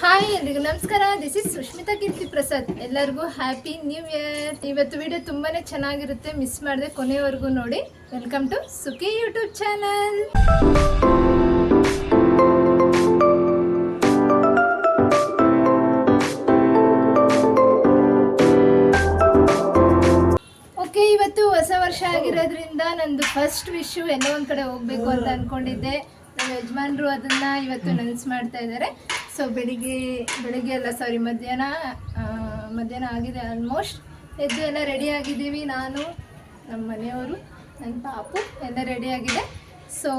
Hi ಎಲ್ರಿಗೂ ನಮಸ್ಕಾರ. This is Sushmita Keerthi Prasad. ಎಲ್ಲರಿಗೂ ಹ್ಯಾಪಿ ನ್ಯೂ ಇಯರ್. ಇವತ್ತು ವಿಡಿಯೋ ತುಂಬಾನೇ ಚೆನ್ನಾಗಿರುತ್ತೆ, ಮಿಸ್ ಮಾಡದೆ ಕೊನೆವರೆಗೂ ನೋಡಿ. Welcome to Sukhi YouTube channel. Okay, ಇವತ್ತು ಹೊಸ ವರ್ಷ ಆಗಿರೋದ್ರಿಂದ ನಂದು ಫಸ್ಟ್ ವಿಶು ಎಲ್ಲೋ ಒಂದು ಕಡೆ ಹೋಗಬೇಕು ಅಂತ ಅಂದ್ಕೊಂಡಿದ್ದೆ. ನಮ್ಮ ಯಜಮಾನರು ಅದನ್ನು ಇವತ್ತು ಅನೌನ್ಸ್ ಮಾಡ್ತಾ ಇದ್ದಾರೆ. ಸೊ ಬೆಳಿಗ್ಗೆ ಅಲ್ಲ ಸಾರಿ ಮಧ್ಯಾಹ್ನ ಆಗಿದೆ ಆಲ್ಮೋಸ್ಟ್. ಎದ್ದು ಎಲ್ಲ ರೆಡಿ ಆಗಿದ್ದೀವಿ. ನಾನು, ನಮ್ಮ ಮನೆಯವರು, ನನ್ನ ಪಾಪು ಎಲ್ಲ ರೆಡಿ ಆಗಿದೆ. ಸೊ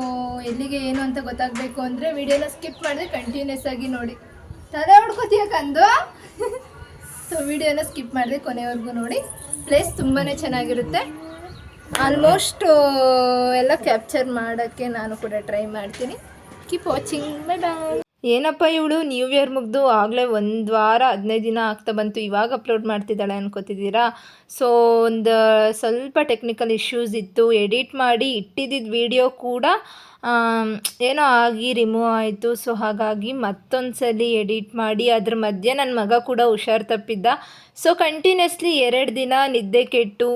ಎಲ್ಲಿಗೆ ಏನು ಅಂತ ಗೊತ್ತಾಗಬೇಕು ಅಂದರೆ ವಿಡಿಯೋನ ಸ್ಕಿಪ್ ಮಾಡಿದ್ರೆ ಕಂಟಿನ್ಯೂಸ್ ಆಗಿ ನೋಡಿ. ತಲೆ ಹೊಡ್ಕೋತೀಯಕ್ಕಂದು ಸೊ ವಿಡಿಯೋನ ಸ್ಕಿಪ್ ಮಾಡಿದ್ರೆ ಕೊನೆವರೆಗೂ ನೋಡಿ. ಪ್ಲೇಸ್ ತುಂಬಾ ಚೆನ್ನಾಗಿರುತ್ತೆ. ಆಲ್ಮೋಸ್ಟ್ ಎಲ್ಲ ಕ್ಯಾಪ್ಚರ್ ಮಾಡೋಕ್ಕೆ ನಾನು ಕೂಡ ಟ್ರೈ ಮಾಡ್ತೀನಿ. Keep watching. Bye bye. ಏನಪ್ಪ ಇವಳು ನ್ಯೂ ಇಯರ್ ಮುಗ್ದು ಆಗಲೇ 1 ವಾರ 15 ದಿನ ಆಗ್ತಾ ಬಂತು, ಇವಾಗ ಅಪ್ಲೋಡ್ ಮಾಡ್ತಿದ್ದಾಳೆ ಅನ್ಕೋತಿದ್ದೀರಾ. ಸೊ ಒಂದು ಸ್ವಲ್ಪ ಟೆಕ್ನಿಕಲ್ ಇಶ್ಯೂಸ್ ಇತ್ತು. ಎಡಿಟ್ ಮಾಡಿ ಇಟ್ಟಿದ್ದ ವಿಡಿಯೋ ಕೂಡ ಏನೋ ಆಗಿ ರಿಮೂವ್ ಆಯಿತು. ಸೊ ಹಾಗಾಗಿ ಮತ್ತೊಂದು ಸಲ ಎಡಿಟ್ ಮಾಡಿ ಅದ್ರ ಮಧ್ಯೆ ನನ್ನ ಮಗ ಕೂಡ ಹುಷಾರು ತಪ್ಪಿದ್ದ. ಸೊ ಕಂಟಿನ್ಯೂಸ್ಲಿ 2 ದಿನ ನಿದ್ದೆ ಕೆಟ್ಟು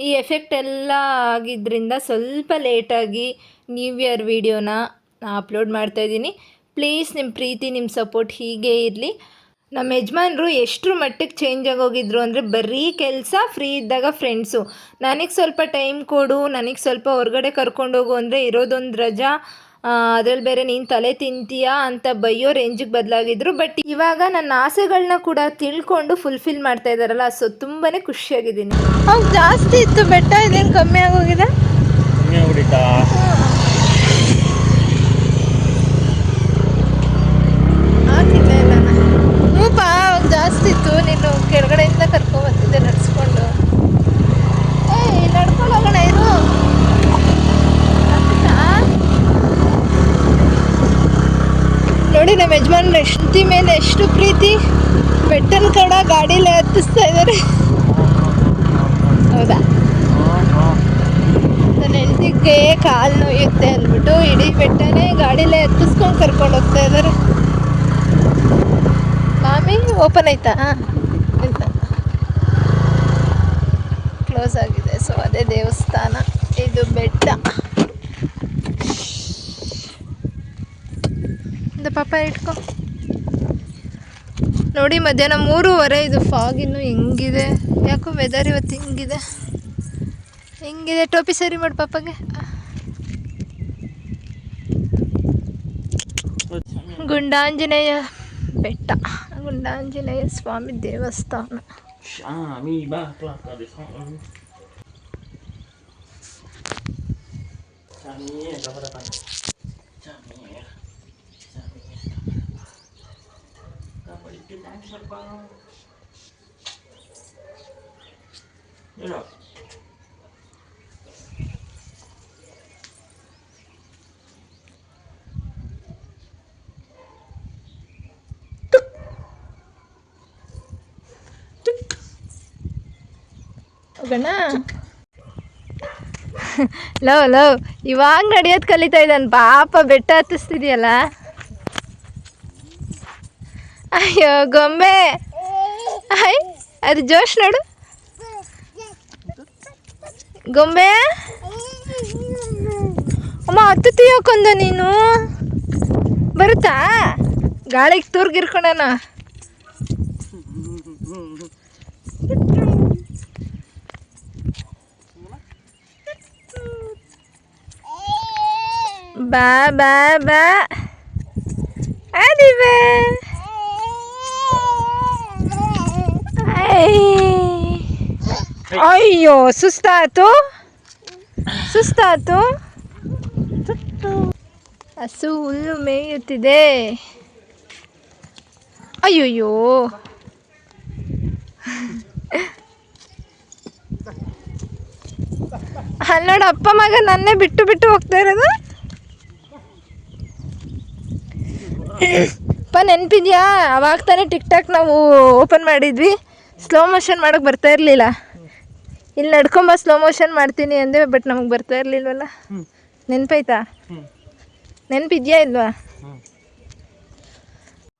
ಈ ಎಫೆಕ್ಟ್ ಎಲ್ಲ ಆಗಿದ್ದರಿಂದ ಸ್ವಲ್ಪ ಲೇಟಾಗಿ ನ್ಯೂ ಇಯರ್ ವಿಡಿಯೋನ ಅಪ್ಲೋಡ್ ಮಾಡ್ತಾಯಿದ್ದೀನಿ. ಪ್ಲೀಸ್ ನಿಮ್ಮ ಪ್ರೀತಿ, ನಿಮ್ಮ ಸಪೋರ್ಟ್ ಹೀಗೆ ಇರಲಿ. ನಮ್ಮ ಯಜಮಾನರು ಎಷ್ಟರ ಮಟ್ಟಿಗೆ ಚೇಂಜ್ ಆಗೋಗಿದ್ರು ಅಂದರೆ ಬರೀ ಕೆಲಸ, ಫ್ರೀ ಇದ್ದಾಗ ಫ್ರೆಂಡ್ಸು, ನನಗೆ ಸ್ವಲ್ಪ ಟೈಮ್ ಕೊಡು, ನನಗೆ ಸ್ವಲ್ಪ ಹೊರಗಡೆ ಕರ್ಕೊಂಡೋಗು ಅಂದರೆ ಇರೋದೊಂದು ರಜಾ, ಅದರಲ್ಲಿ ಬೇರೆ ನೀನು ತಲೆ ತಿಂತೀಯಾ ಅಂತ ಬೈಯೋ ರೇಂಜಿಗೆ ಬದಲಾಗಿದ್ರು. ಬಟ್ ಇವಾಗ ನನ್ನ ಆಸೆಗಳನ್ನ ಕೂಡ ತಿಳ್ಕೊಂಡು ಫುಲ್ಫಿಲ್ ಮಾಡ್ತಾ ಇದ್ದಾರಲ್ಲ, ಸೊ ತುಂಬಾ ಖುಷಿಯಾಗಿದ್ದೀನಿ. ಅವಾಗ ಜಾಸ್ತಿ ಇತ್ತು ಬೆಟ್ಟ, ಇದೇನು ಕಮ್ಮಿ ಆಗೋಗಿದೆ? ಜಾಸ್ತಿ ಇತ್ತು. ನೀನು ಕೆಳಗಡೆಯಿಂದ ಕರ್ಕೊಂಡ್ಬಂದಿದ್ದೆ ನಡ್ಸ್ಕೊಂಡು. ನಡ್ಕೊಂಡು ಹೋಗೋಣ ಇರು. ನೋಡಿ ನಮ್ಮ ಯಜಮಾನ್ರ ಹೆಂಡತಿ ಮೇಲೆ ಎಷ್ಟು ಪ್ರೀತಿ, ಬೆಟ್ಟನ ಕಡ ಗಾಡೀಲಿ ಹತ್ತಿಸ್ತಾ ಇದ್ದಾರೆ. ಹೌದಾ? ನನ್ನ ಹೆಂಡತಿಗೆ ಕಾಲು ನೋಯುತ್ತೆ ಅಂದ್ಬಿಟ್ಟು ಇಡೀ ಬೆಟ್ಟನೇ ಗಾಡೀಲೇ ಹತ್ತಿಸ್ಕೊಂಡು ಕರ್ಕೊಂಡು ಹೋಗ್ತಾ ಇದ್ದಾರೆ. ಮಾಮಿ ಓಪನ್ ಆಯ್ತಾ? ಇಲ್ಲ, ಕ್ಲೋಸ್ ಆಗಿದೆ. ಸೊ ಅದೇ ದೇವಸ್ಥಾನ, ಇದು ಬೆಟ್ಟ. ಪಾಪ ಇಟ್ಕೊ. ನೋಡಿ ಮಧ್ಯಾಹ್ನ 3:15. ಇದು ಫಾಗ್ ಇನ್ನು ಹೆಂಗಿದೆ, ಯಾಕೋ ವೆದರ್ ಇವತ್ತು ಹೆಂಗಿದೆ. ಟೋಪಿ ಸರಿ ಮಾಡಿ ಪಾಪಗೆ. ಗುಂಡಾಂಜನೇಯ ಬೆಟ್ಟ, ಗುಂಡಾಂಜನೇಯ ಸ್ವಾಮಿ ದೇವಸ್ಥಾನ. ಹೋಗೋಣ. ಲವ್ ಇವಾಗ ನಡೆಯೋದು ಕಲಿತಾ ಇದ್ದಾನೆ ಪಾಪ. ಬೆಟ್ಟ ಹತ್ತಿಸ್ತಿದ್ಯಲ್ಲ. ಅಯ್ಯೋ ಗೊಂಬೆ, ಅದು ಜೋಶ್ ನೋಡು ಗೊಂಬೆ. ಅಮ್ಮ ಹತ್ತುತ್ತೀಯಕೊಂದ ನೀನು, ಬರುತ್ತಾ? ಗಾಳಿಗೆ ತೂರ್ಗಿರ್ಕೊಳಣ. ಬಾ ಬಾ ಬಾ ಅದಿವೆ. ಅಯ್ಯೋ ಸುಸ್ತಾತು. ಹಸು ಹುಲ್ಲು ಮೇಯುತ್ತಿದೆ. ಅಯ್ಯೋಯ್ಯೋ, ಅಲ್ಲೋಡ ಅಪ್ಪ ಮಗ ನನ್ನೇ ಬಿಟ್ಟು ಹೋಗ್ತಾ ಇರೋದು. ನೆನಪಿದ್ಯಾ? ಅವಾಗ ತಾನೇ ಟಿಕ್ಟಾಕ್ ನಾವು ಓಪನ್ ಮಾಡಿದ್ವಿ. ಸ್ಲೋ ಮೋಷನ್ ಮಾಡೋಕ್ಕೆ ಬರ್ತಾ ಇರಲಿಲ್ಲ. ಇಲ್ಲಿ ನಡ್ಕೊಂಬ ಸ್ಲೋ ಮೋಷನ್ ಮಾಡ್ತೀನಿ ಅಂದೆ, ಬಟ್ ನಮಗೆ ಬರ್ತಾ ಇರಲಿಲ್ವಲ್ಲ. ನೆನಪಾಯ್ತಾ? ನೆನಪಿದ್ಯಾ ಇಲ್ವಾ?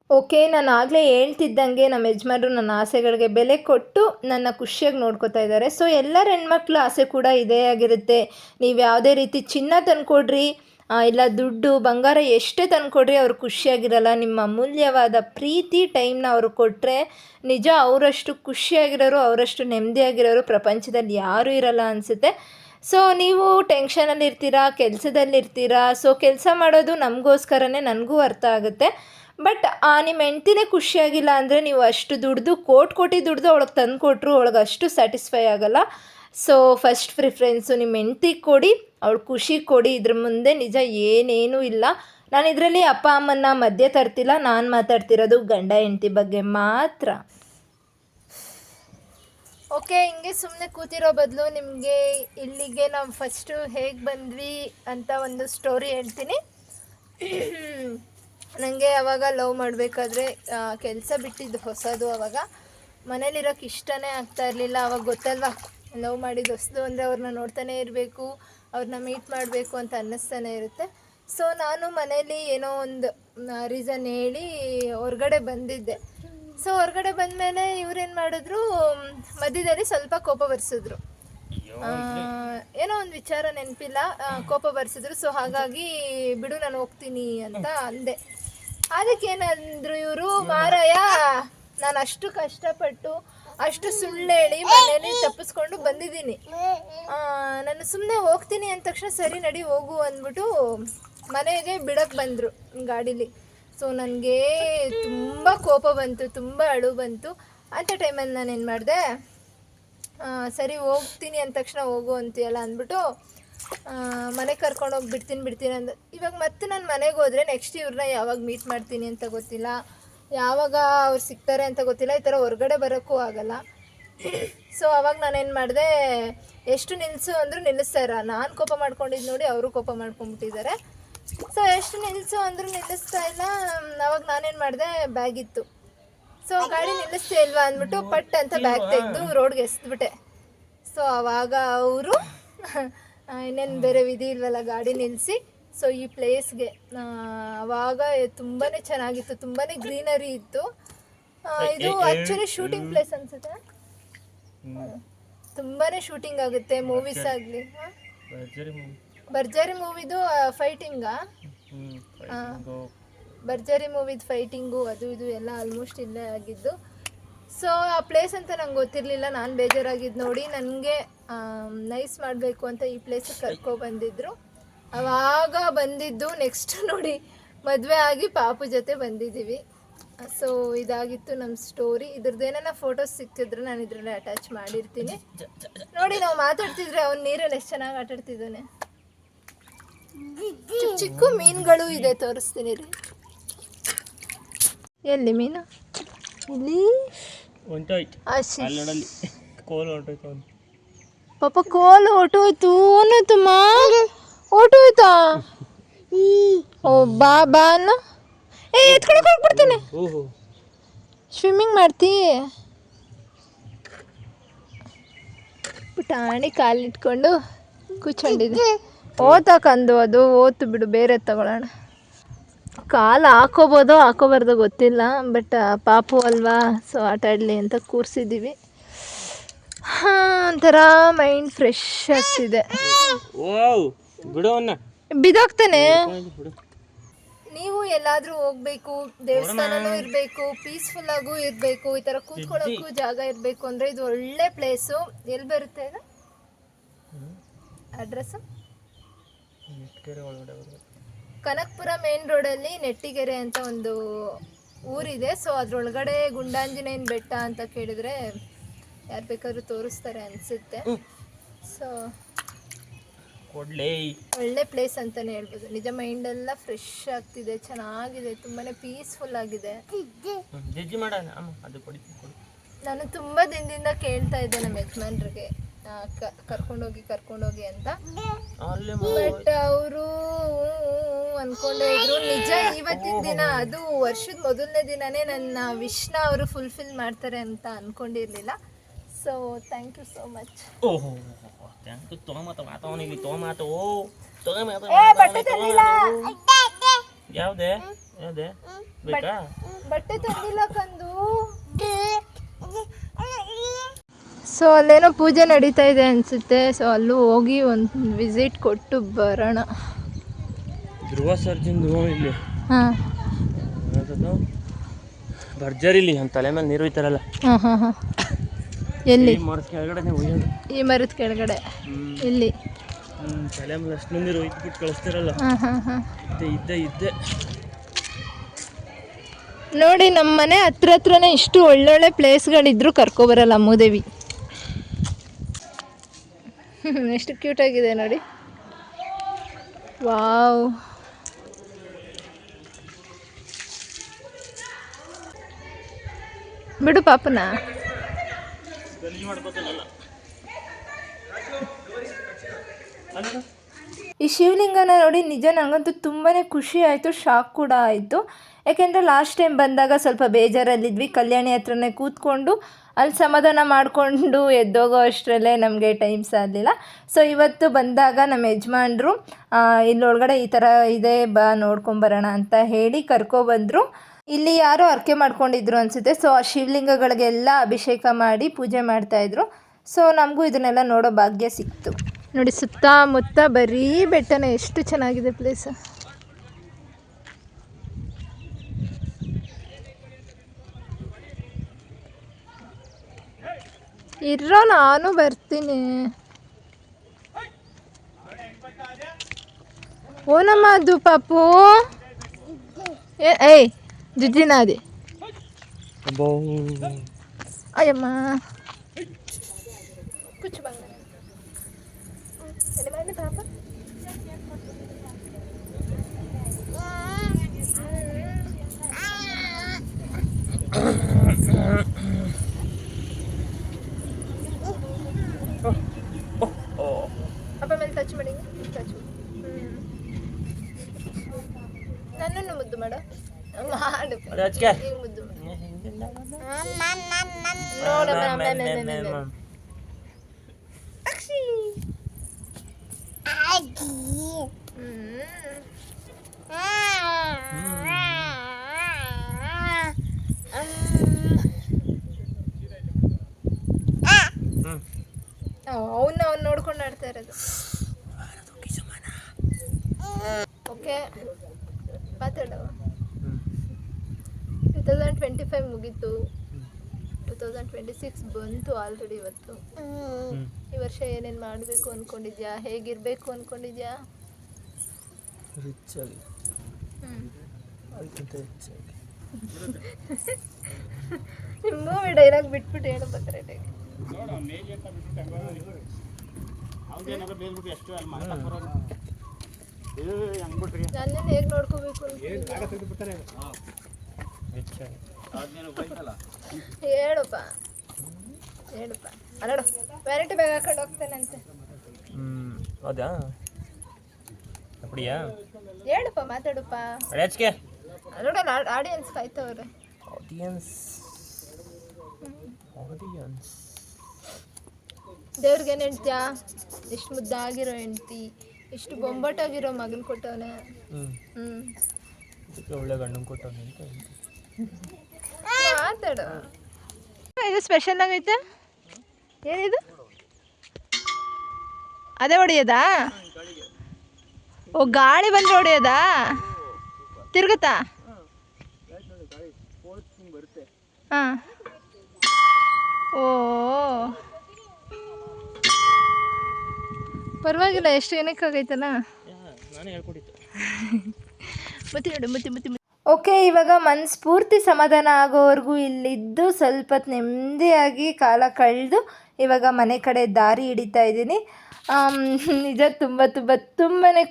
ಓಕೆ, ನಾನು ಆಗಲೇ ಹೇಳ್ತಿದ್ದಂಗೆ ನಮ್ಮ ಯಜಮಾನರು ನನ್ನ ಆಸೆಗಳಿಗೆ ಬೆಲೆ ಕೊಟ್ಟು ನನ್ನ ಖುಷಿಯಾಗಿ ನೋಡ್ಕೋತಾ ಇದ್ದಾರೆ. ಸೊ ಎಲ್ಲರ ಹೆಣ್ಮಕ್ಳ ಆಸೆ ಕೂಡ ಇದೇ ಆಗಿರುತ್ತೆ. ನೀವು ಯಾವುದೇ ರೀತಿ ಚಿನ್ನ ತಂದುಕೊಡ್ರಿ, ಇಲ್ಲ ದುಡ್ಡು ಬಂಗಾರ ಎಷ್ಟೇ ತಂದುಕೊಡ್ರಿ, ಅವ್ರು ಖುಷಿಯಾಗಿರಲ್ಲ. ನಿಮ್ಮ ಅಮೂಲ್ಯವಾದ ಪ್ರೀತಿ ಟೈಮ್ನ ಅವ್ರು ಕೊಟ್ಟರೆ ನಿಜ ಅವರಷ್ಟು ಖುಷಿಯಾಗಿರೋರು, ಅವರಷ್ಟು ನೆಮ್ಮದಿಯಾಗಿರೋರು ಪ್ರಪಂಚದಲ್ಲಿ ಯಾರೂ ಇರಲ್ಲ ಅನಿಸುತ್ತೆ. ಸೊ ನೀವು ಟೆನ್ಷನಲ್ಲಿರ್ತೀರಾ, ಕೆಲಸದಲ್ಲಿರ್ತೀರಾ. ಸೊ ಕೆಲಸ ಮಾಡೋದು ನಮಗೋಸ್ಕರನೇ, ನನಗೂ ಅರ್ಥ ಆಗುತ್ತೆ. ಬಟ್ ನಿಮ್ಮ ಹೆಂಡ್ತಿನೇ ಖುಷಿಯಾಗಿಲ್ಲ ಅಂದರೆ ನೀವು ಅಷ್ಟು ದುಡ್ದು ಕೋಟಿ ದುಡ್ದು ಅವಳಿಗೆ ತಂದು ಕೊಟ್ಟರು ಅವಳಿಗೆ ಅಷ್ಟು ಸ್ಯಾಟಿಸ್ಫೈ ಆಗೋಲ್ಲ. ಸೊ ಫಸ್ಟ್ ಪ್ರಿಫರೆನ್ಸು ನಿಮ್ಮ ಹೆಂಡ್ತಿಗೆ ಕೊಡಿ, ಅವಳು ಖುಷಿ ಕೊಡಿ. ಇದ್ರ ಮುಂದೆ ನಿಜ ಏನೇನೂ ಇಲ್ಲ. ನಾನು ಇದರಲ್ಲಿ ಅಪ್ಪ ಅಮ್ಮನ್ನ ಮಧ್ಯೆ ತರ್ತಿಲ್ಲ, ನಾನು ಮಾತಾಡ್ತಿರೋದು ಗಂಡ ಹೆಂಡ್ತಿ ಬಗ್ಗೆ ಮಾತ್ರ. ಓಕೆ, ಹಿಂಗೆ ಸುಮ್ಮನೆ ಕೂತಿರೋ ಬದಲು ನಿಮಗೆ ಇಲ್ಲಿಗೆ ನಾವು ಫಸ್ಟು ಹೇಗೆ ಬಂದ್ವಿ ಅಂತ ಒಂದು ಸ್ಟೋರಿ ಹೇಳ್ತೀನಿ. ನನಗೆ ಅವಾಗ ಲವ್ ಮಾಡಬೇಕಾದ್ರೆ ಕೆಲಸ ಬಿಟ್ಟಿದ್ದು ಹೊಸದು. ಅವಾಗ ಮನೇಲಿರೋಕ್ಕೆ ಇಷ್ಟನೇ ಆಗ್ತಾ ಇರಲಿಲ್ಲ. ಅವಾಗ ಗೊತ್ತಲ್ವಾ, ಲವ್ ಮಾಡಿದ್ದು ಹೊಸದು ಅಂದರೆ ಅವ್ರನ್ನ ನೋಡ್ತಾನೆ ಇರಬೇಕು, ಅವ್ರನ್ನ ಮೀಟ್ ಮಾಡಬೇಕು ಅಂತ ಅನ್ನಿಸ್ತಾನೆ ಇರುತ್ತೆ. ಸೊ ನಾನು ಮನೇಲಿ ಏನೋ ಒಂದು ರೀಸನ್ ಹೇಳಿ ಹೊರಗಡೆ ಬಂದಿದ್ದೆ. ಸೊ ಹೊರಗಡೆ ಬಂದಮೇಲೆ ಇವ್ರೇನು ಮಾಡಿದ್ರು, ಮಧ್ಯದಲ್ಲಿ ಸ್ವಲ್ಪ ಕೋಪ ಬರ್ಸಿದ್ರು. ಏನೋ ಒಂದು ವಿಚಾರ ನೆನಪಿಲ್ಲ, ಕೋಪ ಬರ್ಸಿದ್ರು. ಸೊ ಹಾಗಾಗಿ ಬಿಡು ನಾನು ಹೋಗ್ತೀನಿ ಅಂತ ಅಂದೆ. ಅದಕ್ಕೇನಂದ್ರು ಇವರು, ಮಾರಾಯ ನಾನು ಅಷ್ಟು ಕಷ್ಟಪಟ್ಟು ಅಷ್ಟು ಸುಳ್ಳು ಹೇಳಿ ಮನೇಲಿ ತಪ್ಪಿಸ್ಕೊಂಡು ಬಂದಿದ್ದೀನಿ, ನಾನು ಸುಮ್ಮನೆ ಹೋಗ್ತೀನಿ ಅಂದ ತಕ್ಷಣ ಸರಿ ನಡಿ ಹೋಗು ಅಂದ್ಬಿಟ್ಟು ಮನೆಗೆ ಬಿಡಕ್ಕೆ ಬಂದರು ಗಾಡೀಲಿ. ಸೊ ನನಗೆ ತುಂಬ ಕೋಪ ಬಂತು, ತುಂಬ ಅಳು ಬಂತು. ಅಂಥ ಟೈಮಲ್ಲಿ ನಾನೇನು ಮಾಡಿದೆ, ಸರಿ ಹೋಗ್ತೀನಿ ಅಂದ ತಕ್ಷಣ ಹೋಗು ಅಂತೀಯಲ್ಲ ಅಂದ್ಬಿಟ್ಟು ಮನೆಗೆ ಕರ್ಕೊಂಡೋಗಿ ಬಿಡ್ತೀನಿ ಅಂದ. ಇವಾಗ ಮತ್ತೆ ನಾನು ಮನೆಗೆ ಹೋದರೆ ನೆಕ್ಸ್ಟ್ ಇವ್ರನ್ನ ಯಾವಾಗ ಮೀಟ್ ಮಾಡ್ತೀನಿ ಅಂತ ಗೊತ್ತಿಲ್ಲ, ಯಾವಾಗ ಅವ್ರು ಸಿಗ್ತಾರೆ ಅಂತ ಗೊತ್ತಿಲ್ಲ. ಈ ಥರ ಹೊರಗಡೆ ಬರೋಕ್ಕೂ ಆಗಲ್ಲ. ಸೊ ಅವಾಗ ನಾನೇನು ಮಾಡಿದೆ, ಎಷ್ಟು ನಿಲ್ಲಿಸು ಅಂದರೂ ನಿಲ್ಲಿಸ್ತಾ ಇರ. ನಾನು ಕೋಪ ಮಾಡ್ಕೊಂಡಿದ್ದು ನೋಡಿ ಅವರು ಕೋಪ ಮಾಡ್ಕೊಂಡ್ಬಿಟ್ಟಿದ್ದಾರೆ. ಸೊ ಎಷ್ಟು ನಿಲ್ಲಿಸು ಅಂದರೂ ನಿಲ್ಲಿಸ್ತಾ ಇಲ್ಲ. ಅವಾಗ ನಾನೇನು ಮಾಡಿದೆ, ಬ್ಯಾಗ್ ಇತ್ತು. ಸೊ ಗಾಡಿ ನಿಲ್ಲಿಸ್ತಾ ಇಲ್ವಾ ಅಂದ್ಬಿಟ್ಟು ಪಟ್ ಅಂತ ಬ್ಯಾಗ್ ತೆಗೆದು ರೋಡ್ಗೆ ಎಸ್ದ್ಬಿಟ್ಟೆ. ಸೊ ಆವಾಗ ಅವರು ಇನ್ನೇನು ಬೇರೆ ವಿಧಿ ಇಲ್ವಲ್ಲ, ಗಾಡಿ ನಿಲ್ಲಿಸಿ ಸೊ ಈ ಪ್ಲೇಸ್ಗೆ, ಆವಾಗ ತುಂಬಾ ಚೆನ್ನಾಗಿತ್ತು, ತುಂಬಾ ಗ್ರೀನರಿ ಇತ್ತು. ಇದು ಆ್ಯಕ್ಚುಲಿ ಶೂಟಿಂಗ್ ಪ್ಲೇಸ್ ಅನ್ಸುತ್ತೆ, ತುಂಬಾ ಶೂಟಿಂಗ್ ಆಗುತ್ತೆ ಮೂವೀಸ್ ಆಗಲಿ. ಭರ್ಜರಿ ಮೂವಿದು ಫೈಟಿಂಗಾ, ಭರ್ಜರಿ ಮೂವಿದು ಫೈಟಿಂಗು ಅದು ಇದು ಎಲ್ಲ ಆಲ್ಮೋಸ್ಟ್ ಇಲ್ಲೇ ಆಗಿದ್ದು. ಸೊ ಆ ಪ್ಲೇಸ್ ಅಂತ ನಂಗೆ ಗೊತ್ತಿರಲಿಲ್ಲ. ನಾನು ಬೇಜಾರಾಗಿದ್ದು ನೋಡಿ ನನಗೆ ನೈಸ್ ಮಾಡಬೇಕು ಅಂತ ಈ ಪ್ಲೇಸಿಗೆ ಕರ್ಕೊಬಂದಿದ್ರು. ಆವಾಗ ಬಂದಿದ್ದು ನೆಕ್ಸ್ಟ್ ನೋಡಿ ಮದುವೆ ಆಗಿ ಪಾಪು ಜೊತೆ ಬಂದಿದ್ದೀವಿ. ಸೊ ಇದಾಗಿತ್ತು ನಮ್ಮ ಸ್ಟೋರಿ. ಇದ್ರದ್ದು ಏನಾರ ಫೋಟೋಸ್ ಸಿಕ್ಕಿದ್ರೆ ನಾನು ಇದರಲ್ಲಿ ಅಟ್ಯಾಚ್ ಮಾಡಿರ್ತೀನಿ. ನೋಡಿ ನಾವು ಮಾತಾಡ್ತಿದ್ರೆ ಅವ್ನು ನೀರಲ್ಲಿ ಎಷ್ಟು ಚೆನ್ನಾಗಿ ಆಟಾಡ್ತಿದ್ದಾನೆ. ಚಿಕ್ಕ ಚಿಕ್ಕ ಮೀನುಗಳು ಇದೆ, ತೋರಿಸ್ತೀನಿ ರೀ. ಎಲ್ಲಿ ಮೀನು? ಇಲ್ಲಿ ಪಾಪ ಕೋಲು ಹೊಟ್ಟೋಯ್ತು ಅನ್ನತ್ತಮ್ಮ, ಹೊಟ್ಟೋಯ್ತಾ? ಓ ಬಾ ಬಾ ಅನ್ನ. ಎತ್ಕೊಂಡು ಹೋಗ್ಬಿಡ್ತೀನಿ. ಸ್ವಿಮ್ಮಿಂಗ್ ಮಾಡ್ತೀ? ಪುಟಾಣಿ ಕಾಲಿಟ್ಕೊಂಡು ಕೂತ್ಕೊಂಡಿದ್ದೆ. ಓತಕ್ಕಂದು ಅದು ಓತು ಬಿಡು, ಬೇರೆ ತಗೊಳ್ಳೋಣ. ಕಾಲು ಹಾಕೋಬೋದು ಹಾಕೋಬಾರ್ದು ಗೊತ್ತಿಲ್ಲ, ಬಟ್ ಪಾಪು ಅಲ್ವಾ, ಸೊ ಆಟ ಆಡಲಿ ಅಂತ ಕೂರಿಸಿದ್ದೀವಿ. ಒಂಥರ ಮೈಂಡ್ ಫ್ರೆಶ್ ಆಗ್ತಿದೆ. ಬಿದೋಗ್ತಾನೆ. ನೀವು ಎಲ್ಲಾದರೂ ಹೋಗ್ಬೇಕು, ದೇವಸ್ಥಾನನೂ ಇರಬೇಕು, ಪೀಸ್ಫುಲ್ಲಾಗೂ ಇರಬೇಕು, ಈ ಥರ ಕೂತ್ಕೊಳ್ಳೋಕ್ಕೂ ಜಾಗ ಇರಬೇಕು ಅಂದರೆ ಇದು ಒಳ್ಳೆ ಪ್ಲೇಸು. ಎಲ್ಲಿ ಬರುತ್ತೆ ಇದು ಅಡ್ರೆಸ್ಸು? ಕನಕಪುರ ಮೇನ್ ರೋಡಲ್ಲಿ ನೆಟ್ಟಿಗೆರೆ ಅಂತ ಒಂದು ಊರಿದೆ. ಸೊ ಅದರೊಳಗಡೆ ಗುಂಡಾಂಜನೇಯನ ಬೆಟ್ಟ ಅಂತ ಕೇಳಿದ್ರೆ ಯಾರು ಬೇಕಾದ್ರೂ ತೋರಿಸ್ತಾರೆ ಅನಿಸುತ್ತೆ. ಸೊ ಒಳ್ಳೆ ಪ್ಲೇಸ್ ಅಂತಲೇ ಹೇಳ್ಬೋದು. ನಿಜ ಮೈಂಡೆಲ್ಲ ಫ್ರೆಶ್ ಆಗ್ತಿದೆ, ಚೆನ್ನಾಗಿದೆ, ತುಂಬಾ ಪೀಸ್ಫುಲ್ ಆಗಿದೆ. ನಾನು ತುಂಬ ದಿನದಿಂದ ಕೇಳ್ತಾ ಇದ್ದೆ ನಮ್ಮ ಯಜಮಾನ್ರಿಗೆ ಕರ್ಕೊಂಡೋಗಿ ಅಂತ, ಬಟ್ ಅವರು ಅಂದ್ಕೊಂಡೇ ಇದ್ರು. ನಿಜ ಇವತ್ತಿನ ದಿನ, ಅದು ವರ್ಷದ ಮೊದಲನೇ ದಿನನೇ ನನ್ನ ವಿಶ್ನ ಅವರು ಫುಲ್ಫಿಲ್ ಮಾಡ್ತಾರೆ ಅಂತ ಅಂದ್ಕೊಂಡಿರಲಿಲ್ಲ. So thank you so much. ಬಟ್ಟೆ ತಂದಿಲ್ಲ, ಯಾವುದೇ ಯಾವುದೇ ಬೇಕಾ? ಬಟ್ಟೆ ತಂದಿಲ್ಲ ಕಂದು. ಸೊ ಅಲ್ಲೇನೋ ಪೂಜೆ ನಡೀತಾ ಇದೆ ಅನಿಸುತ್ತೆ. ಸೊ ಅಲ್ಲೂ ಹೋಗಿ ಒಂದು ವಿಸಿಟ್ ಕೊಟ್ಟು ಬರೋಣ. ಧ್ರುವ ಸರ್ಜಿಂದು ಇಲ್ಲಿ ಹಾಂ ಭರ್ಜರಿ ಇಲ್ಲಿ ನಮ್ಮ ತಲೆ ಮೇಲೆ ನೀರು ಹೋಯ್ತಾರಲ್ಲ. ಹಾಂ ಹಾಂ ಹಾಂ. ಎಲ್ಲಿ? ಈ ಮರದ ಕೆಳಗಡೆ ಒಯ್ಯೋದು. ಈ ಮರದ ಕೆಳಗಡೆ ಇಲ್ಲಿ ತಲೆ ಮೇಲೆ ಅಷ್ಟು ನೀರು ಒಯ್ದ್ಬಿಟ್ಟು ಕಳಿಸ್ತಾರಲ್ಲ. ಹಾಂ ಹಾಂ ಹಾಂ. ಇದ್ದೆ ನೋಡಿ ನಮ್ಮ ಮನೆ ಹತ್ರನೇ ಇಷ್ಟು ಒಳ್ಳೊಳ್ಳೆ ಪ್ಲೇಸ್ಗಳಿದ್ರು ಕರ್ಕೊಬರಲ್ಲ ಅಮ್ಮುದೇವಿ. ಎಷ್ಟು ಕ್ಯೂಟಾಗಿದೆ ನೋಡಿ. ವಾವ್. ಬಿಡು ಪಾಪನ. ಈ ಶಿವಲಿಂಗನ ನೋಡಿ ನಿಜ ನನಗಂತೂ ತುಂಬಾ ಖುಷಿ ಆಯಿತು, ಶಾಕ್ ಕೂಡ ಆಯಿತು. ಯಾಕೆಂದರೆ ಲಾಸ್ಟ್ ಟೈಮ್ ಬಂದಾಗ ಸ್ವಲ್ಪ ಬೇಜಾರಲ್ಲಿದ್ವಿ. ಕಲ್ಯಾಣಿ ಹತ್ರನೇ ಕೂತ್ಕೊಂಡು ಅಲ್ಲಿ ಸಮಾಧಾನ ಮಾಡಿಕೊಂಡು ಎದ್ದೋಗೋ ಅಷ್ಟರಲ್ಲೇ ನಮಗೆ ಟೈಮ್ ಸಾಗಲಿಲ್ಲ. ಸೊ ಇವತ್ತು ಬಂದಾಗ ನಮ್ಮ ಯಜಮಾನ್ರು ಇಲ್ಲೊಳಗಡೆ ಈ ಥರ ಇದೆ ಬಾ ನೋಡ್ಕೊಂಬರೋಣ ಅಂತ ಹೇಳಿ ಕರ್ಕೊಬಂದರು. ಇಲ್ಲಿ ಯಾರೋ ಹರಕೆ ಮಾಡ್ಕೊಂಡಿದ್ರು ಅನಿಸುತ್ತೆ. ಸೊ ಆ ಶಿವಲಿಂಗಗಳಿಗೆಲ್ಲ ಅಭಿಷೇಕ ಮಾಡಿ ಪೂಜೆ ಮಾಡ್ತಾಯಿದ್ರು. ಸೊ ನಮಗೂ ಇದನ್ನೆಲ್ಲ ನೋಡೋ ಭಾಗ್ಯ ಸಿಕ್ತು. ನೋಡಿ ಸುತ್ತಮುತ್ತ ಬರೀ ಬೆಟ್ಟನೇ, ಎಷ್ಟು ಚೆನ್ನಾಗಿದೆ ಪ್ಲೇಸ್. ಇರೋ ನಾನು ಬರ್ತೀನಿ. ಓನಮ್ಮ ಅದು ಪಾಪು ಏಯ್ ಜುಜ್ಜಿನಾದಿ ಅಯ್ಯಮ್ಮ ಕುಚ್ಚು ಬಂಗ ಪಾಪ. ಅಪ್ಪ ಮೇಲೆ ಟಚ್ ಮಾಡಿ, ಟಚ್ ನನ್ನನ್ನು ಮುದ್ದು ಮಾಡು ಮಾಡು ಮುದ್ದು ಅವನ್ನ ನೋಡ್ಕೊಂಡು ಆಡ್ತಾ ಇರೋದು. ಓಕೆ ಮಾತಾಡು. 2025 ಮುಗೀತು, 2026 ಬಂತು ಆಲ್ರೆಡಿ ಇವತ್ತು. ಈ ವರ್ಷ ಏನೇನು ಮಾಡಬೇಕು ಅಂದ್ಕೊಂಡಿದ್ಯಾ? ಹೇಗಿರಬೇಕು ಅಂದ್ಕೊಂಡಿದ್ಯಾ? ಮೂವಿ ಡೈಲಾಗ್ ಬಿಟ್ಬಿಟ್ಟು ಹೇಳು ಬಕ್ರೇಟಾಗಿ. ನನ್ನನ್ನು ಹೇಗೆ ನೋಡ್ಕೋಬೇಕು ಹೇಳಪ್ಪ ಹೇಳಪ್ಪ. ಅಲ್ಲೋಡು ವ್ಯಾನಿಟಿ ಬ್ಯಾಗ್ ಹಾಕೊಂಡು ಹೋಗ್ತಾನಂತೆ. ಹೌದಾ? ಅಪ್ಪಡಿಯಾ? ಹೇಳಪ್ಪ ಮಾತಾಡಪ್ಪ. ನೋಡಲ್ಲ ಆಡಿಯನ್ಸ್ ಕಾಯ್ತವ್ರೆ. ಆಡಿಯನ್ಸ್ ದೇವ್ರಿಗೇನು ಹೇಳ್ತೀಯಾ? ಎಷ್ಟು ಮುದ್ದಾಗಿರೋ ಹೆಂಡ್ತಿ, ಎಷ್ಟು ಬೊಂಬಾಟಾಗಿರೋ ಮಗನ ಕೊಟ್ಟವನೆ. ಒಳ್ಳೆ ಗಂಡನ ಕೊಟ್ಟವನೆ ಅಂತ ಮಾತಾಡು. ಇದು ಸ್ಪೆಷಲ್ ಆಗೈತೆ. ಏನಿದು? ಅದೇ ಹೊಡಿಯೋದಾ? ಓ ಗಾಳಿ ಬಂದ್ರೆ ಹೊಡಿಯೋದಾ? ತಿರುಗುತ್ತಾ? ಹಾಂ. ಓ ಪರವಾಗಿಲ್ಲ, ಎಷ್ಟು ಏನಕ್ಕಾಗೈತಲ್ಲ. ಓಕೆ, ಇವಾಗ ಮನಸ್ಫೂರ್ತಿ ಸಮಾಧಾನ ಆಗೋವರೆಗೂ ಇಲ್ಲಿದ್ದು ಸ್ವಲ್ಪ ಹೊತ್ತು ನೆಮ್ಮದಿಯಾಗಿ ಕಾಲ ಕಳೆದು ಇವಾಗ ಮನೆ ಕಡೆ ದಾರಿ ಹಿಡಿತಾ ಇದ್ದೀನಿ. ನಿಜ ತುಂಬಾ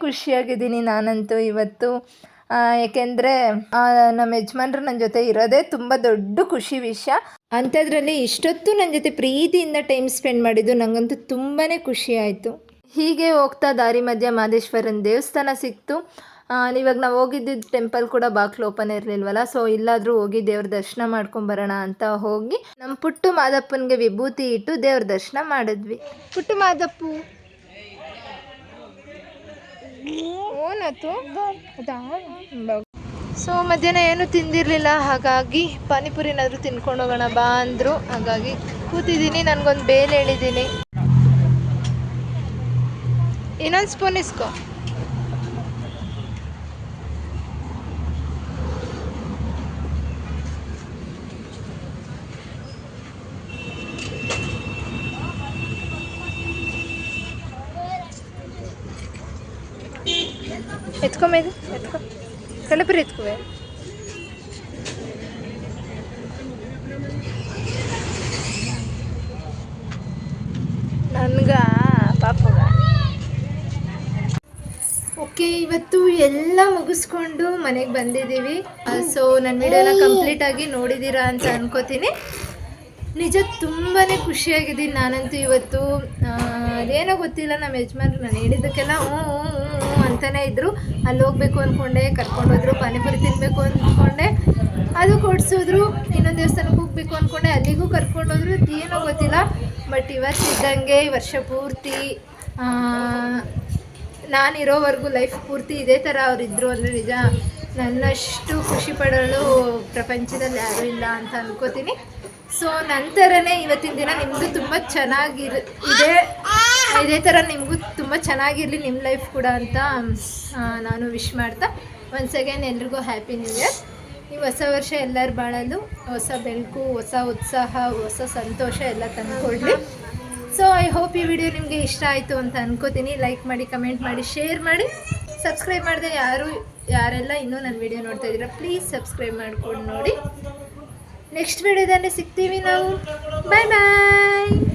ಖುಷಿಯಾಗಿದ್ದೀನಿ ನಾನಂತೂ ಇವತ್ತು. ಏಕೆಂದರೆ ನಮ್ಮ ಯಜಮಾನ್ರು ನನ್ನ ಜೊತೆ ಇರೋದೇ ತುಂಬ ದೊಡ್ಡ ಖುಷಿ ವಿಷಯ. ಅಂಥದ್ರಲ್ಲಿ ಇಷ್ಟೊತ್ತು ನನ್ನ ಜೊತೆ ಪ್ರೀತಿಯಿಂದ ಟೈಮ್ ಸ್ಪೆಂಡ್ ಮಾಡಿದ್ದು ನನಗಂತೂ ತುಂಬಾ ಖುಷಿ ಆಯಿತು. ಹೀಗೆ ಹೋಗ್ತಾ ದಾರಿ ಮಧ್ಯೆ ಮಾದೇಶ್ವರನ ದೇವಸ್ಥಾನ ಸಿಕ್ತು. ಇವಾಗ ನಾವು ಹೋಗಿದ್ದಿದ್ದು ಟೆಂಪಲ್ ಕೂಡ ಬಾಗಿಲು ಓಪನ್ ಇರಲಿಲ್ವಲ್ಲ. ಸೊ ಇಲ್ಲಾದರೂ ಹೋಗಿ ದೇವ್ರ ದರ್ಶನ ಮಾಡ್ಕೊಂಬರೋಣ ಅಂತ ಹೋಗಿ ನಮ್ಮ ಪುಟ್ಟು ಮಾದಪ್ಪನಿಗೆ ವಿಭೂತಿ ಇಟ್ಟು ದೇವ್ರ ದರ್ಶನ ಮಾಡಿದ್ವಿ. ಪುಟ್ಟು ಮಾದಪ್ಪು ಓನತ್ತು ಅದಾ. ಸೊ ಮಧ್ಯಾಹ್ನ ಏನು ತಿಂದಿರಲಿಲ್ಲ, ಹಾಗಾಗಿ ಪಾನಿಪುರಿ ಏನಾದರೂ ತಿನ್ಕೊಂಡು ಹೋಗೋಣ ಬಾ ಅಂದರು. ಹಾಗಾಗಿ ಕೂತಿದ್ದೀನಿ. ನನಗೊಂದು ಬೇಲ್ ಹೇಳಿದ್ದೀನಿ. ಇನ್ನೊಂದು ಸ್ಪೂನ್ ಇಸ್ಕೊ. ಎತ್ಕೊಂಬೇದು ಎತ್ಕೊ, ಕಲಪುರಿ ಎತ್ಕೊವೆ. ನನ್ಗ ಪಾಪಗ. ಓಕೆ, ಇವತ್ತು ಎಲ್ಲ ಮುಗಿಸ್ಕೊಂಡು ಮನೆಗೆ ಬಂದಿದ್ದೀವಿ. ಸೊ ನನ್ನ ವಿಡಿಯೋನ ಕಂಪ್ಲೀಟಾಗಿ ನೋಡಿದ್ದೀರಾ ಅಂತ ಅನ್ಕೋತೀನಿ. ನಿಜ ತುಂಬಾ ಖುಷಿಯಾಗಿದ್ದೀನಿ ನಾನಂತೂ ಇವತ್ತು. ಅದೇನೋ ಗೊತ್ತಿಲ್ಲ, ನಮ್ಮ ಯಜಮಾನ್ರು ನಾನು ಹೇಳಿದ್ದಕ್ಕೆಲ್ಲ ಹ್ಞೂ ಅಂತಲೇ ಇದ್ದರು. ಅಲ್ಲಿ ಹೋಗ್ಬೇಕು ಅಂದ್ಕೊಂಡೆ, ಕರ್ಕೊಂಡೋದ್ರು. ಪಾನಿಪುರಿ ತಿನ್ನಬೇಕು ಅಂದ್ಕೊಂಡೆ, ಅದು ಕೊಡಿಸಿದ್ರು. ಇನ್ನೊಂದು ದೇವಸ್ಥಾನಕ್ಕೆ ಹೋಗಬೇಕು ಅಂದ್ಕೊಂಡೆ, ಅಲ್ಲಿಗೂ ಕರ್ಕೊಂಡೋದ್ರು. ಏನೋ ಗೊತ್ತಿಲ್ಲ, ಬಟ್ ಇವತ್ತಿದ್ದಂಗೆ ಈ ವರ್ಷ ಪೂರ್ತಿ ನಾನಿರೋವರೆಗೂ ಲೈಫ್ ಪೂರ್ತಿ ಇದೇ ಥರ ಅವರಿದ್ದರು ಅಂದರೆ ನಿಜ ನನ್ನಷ್ಟು ಖುಷಿ ಪಡೋಳು ಪ್ರಪಂಚದಲ್ಲಿ ಯಾರೂ ಇಲ್ಲ ಅಂತ ಅನ್ಕೋತೀನಿ. ಸೊ ನಂತರನೇ ಇವತ್ತಿನ ದಿನ ನಿಮ್ಮದು ತುಂಬ ಇದೆ, ಇದೇ ಥರ ನಿಮಗೂ ತುಂಬ ಚೆನ್ನಾಗಿರಲಿ ನಿಮ್ಮ ಲೈಫ್ ಕೂಡ ಅಂತ ನಾನು ವಿಶ್ ಮಾಡ್ತಾ ಒನ್ಸ್ ಅಗೇನ್ ಎಲ್ರಿಗೂ ಹ್ಯಾಪಿ ನ್ಯೂ ಇಯರ್. ಈ ಹೊಸ ವರ್ಷ ಎಲ್ಲರ ಬಾಳಲು ಹೊಸ ಬೆಳಕು, ಹೊಸ ಉತ್ಸಾಹ, ಹೊಸ ಸಂತೋಷ ಎಲ್ಲ ತಂದುಕೊಡ್ಲಿ. ಸೊ ಐ ಹೋಪ್ ಈ ವಿಡಿಯೋ ನಿಮಗೆ ಇಷ್ಟ ಆಯಿತು ಅಂತ ಅನ್ಕೋತೀನಿ. ಲೈಕ್ ಮಾಡಿ, ಕಮೆಂಟ್ ಮಾಡಿ, ಶೇರ್ ಮಾಡಿ. ಸಬ್ಸ್ಕ್ರೈಬ್ ಮಾಡಿದೆ ಯಾರೆಲ್ಲ ಇನ್ನೂ ನನ್ನ ವಿಡಿಯೋ ನೋಡ್ತಾ ಇದ್ದೀರಾ ಪ್ಲೀಸ್ ಸಬ್ಸ್ಕ್ರೈಬ್ ಮಾಡ್ಕೊಂಡು ನೋಡಿ. ನೆಕ್ಸ್ಟ್ ವಿಡಿಯೋದಲ್ಲಿ ಸಿಗ್ತೀವಿ ನಾವು. ಬಾಯ್ ಬಾಯ್.